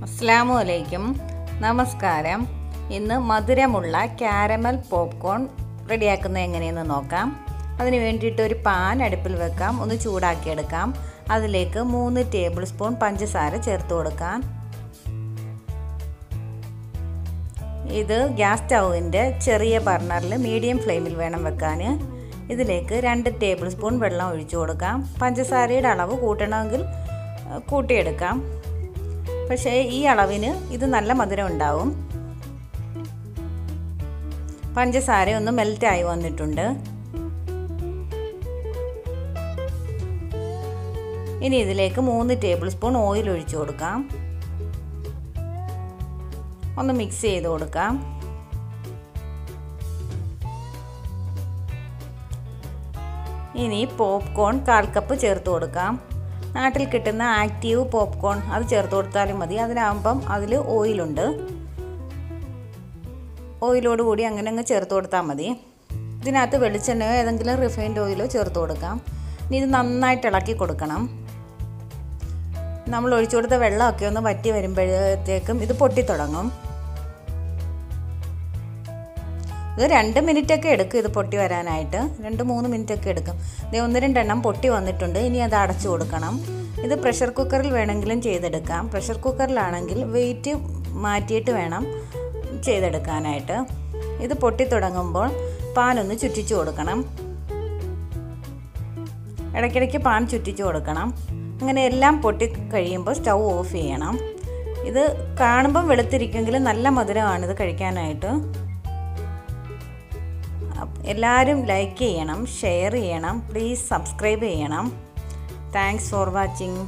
അസ്സലാമുഅലൈക്കും. നമസ്കാരം. ഇന്ന് മധുരമുള്ള കാരമൽ പോപ്കോൺ റെഡിയാക്കുന്നത് എങ്ങനെയെന്ന് നോക്കാം. അതിന് വേണ്ടിയിട്ട് ഒരു പാൻ അടുപ്പിൽ വെക്കാം, ഒന്ന് ചൂടാക്കിയെടുക്കാം. അതിലേക്ക് 3 ടേബിൾ സ്പൂൺ പഞ്ചസാര ചേർത്ത് കൊടുക്കാം. ഇത് ഗ്യാസ് സ്റ്റൗവിൻ്റെ ചെറിയ ബർണറിൽ മീഡിയം ഫ്ലെയിമിൽ വേണം വെക്കാൻ. ഇതിലേക്ക് 2 ടേബിൾ സ്പൂൺ വെള്ളം ഒഴിച്ചു കൊടുക്കാം. പഞ്ചസാരയുടെ അളവ് കൂട്ടണമെങ്കിൽ കൂട്ടിയെടുക്കാം, പക്ഷേ ഈ അളവിന് ഇത് നല്ല മധുരം ഉണ്ടാവും. പഞ്ചസാര ഒന്ന് മെൽറ്റായി വന്നിട്ടുണ്ട്. ഇനി ഇതിലേക്ക് 3 ടേബിൾ സ്പൂൺ ഓയിൽ ഒഴിച്ചു കൊടുക്കാം. ഒന്ന് മിക്സ് ചെയ്ത് കൊടുക്കാം. ഇനി പോപ്കോൺ 1/4 കപ്പ് ചേർത്ത് കൊടുക്കാം. നാട്ടിൽ കിട്ടുന്ന ആക്റ്റീവ് പോപ്കോൺ അത് ചേർത്ത് കൊടുത്താലും മതി. അതിനാകുമ്പം അതിൽ ഓയിലുണ്ട്. ഓയിലോട് കൂടി അങ്ങനെ ചേർത്ത് കൊടുത്താൽ മതി. ഇതിനകത്ത് വെളിച്ചെണ്ണയോ ഏതെങ്കിലും റിഫൈൻഡ് ഓയിലോ ചേർത്ത് കൊടുക്കാം. ഇനി ഇത് നന്നായിട്ട് ഇളക്കി കൊടുക്കണം. നമ്മൾ ഒഴിച്ചു കൊടുത്ത വെള്ളമൊക്കെ ഒന്ന് വറ്റി വരുമ്പോഴത്തേക്കും ഇത് പൊട്ടിത്തുടങ്ങും. ഇത് 2 മിനിറ്റൊക്കെ എടുക്കും ഇത് പൊട്ടി വരാനായിട്ട്. 2-3 മിനിറ്റൊക്കെ എടുക്കും. ഇത് 1-2 എണ്ണം പൊട്ടി വന്നിട്ടുണ്ട്. ഇനി അത് അടച്ചു കൊടുക്കണം. ഇത് പ്രഷർ കുക്കറിൽ വേണമെങ്കിലും ചെയ്തെടുക്കാം. പ്രഷർ കുക്കറിലാണെങ്കിൽ വെയിറ്റ് മാറ്റിയിട്ട് വേണം ചെയ്തെടുക്കാനായിട്ട്. ഇത് പൊട്ടി തുടങ്ങുമ്പോൾ പാൻ ഒന്ന് ചുറ്റിച്ചു കൊടുക്കണം. ഇടയ്ക്കിടയ്ക്ക് പാൻ ചുറ്റിച്ചു കൊടുക്കണം. അങ്ങനെ എല്ലാം പൊട്ടി കഴിയുമ്പോൾ സ്റ്റൗ ഓഫ് ചെയ്യണം. ഇത് കാണുമ്പം വെളുത്തിരിക്കുമെങ്കിലും നല്ല മധുരമാണിത് കഴിക്കാനായിട്ട്. എല്ലാവരും ലൈക്ക് ചെയ്യണം, ഷെയർ ചെയ്യണം, പ്ലീസ് സബ്സ്ക്രൈബ് ചെയ്യണം. Thanks for watching.